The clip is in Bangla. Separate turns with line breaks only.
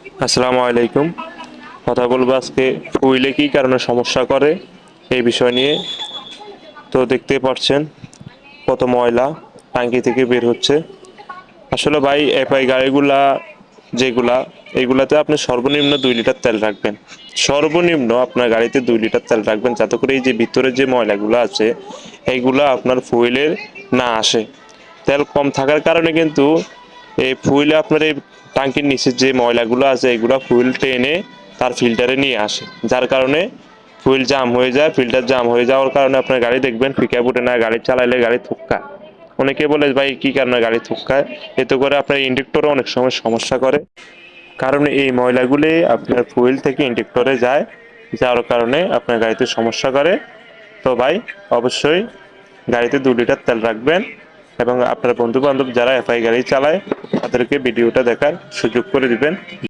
আসসালামু আলাইকুম। কথা বলবো আজকে ফুয়েলে কি কারণে সমস্যা করে এই বিষয় নিয়ে। তো দেখতেই পাচ্ছেন কত ময়লা ট্যাঙ্কি থেকে বের হচ্ছে। আসলে ভাই এফআই গাড়িগুলা যেগুলা এগুলাতে আপনি সর্বনিম্ন 2 লিটার তেল রাখবেন। সর্বনিম্ন আপনার গাড়িতে 2 লিটার তেল রাখবেন, যাতে করে এই যে ভিতরে যে ময়লাগুলো আছে এইগুলা আপনার ফুয়েলের না আসে। তেল কম থাকার কারণে কিন্তু এই ফুয়েলে আপনার এই ট্যাঙ্কির নিচে যে ময়লাগুলো আছে এগুলো ফুয়েল টেনে তার ফিল্টারে নিয়ে আসে, যার কারণে ফুয়েল জাম হয়ে যায়। ফিল্টার জাম হয়ে যাওয়ার কারণে আপনার গাড়ি দেখবেন ফিকা ফুটে না, গাড়ি চালাইলে গাড়ি থুক্কা। অনেকে বলে ভাই কি কারণে গাড়ি থুক্কায়, এতে করে আপনার ইন্ডেক্টরও অনেক সময় সমস্যা করে। কারণ এই ময়লাগুলি আপনার ফুয়েল থেকে ইন্ডেক্টরে যায়, যার কারণে আপনার গাড়িতে সমস্যা করে। তো ভাই অবশ্যই গাড়িতে 2 লিটার তেল রাখবেন এবং আপনার বন্ধু বান্ধব যারা এফআই গাড়ি চালায় তাদেরকে ভিডিওটা দেখার সুযোগ করে দিবেন।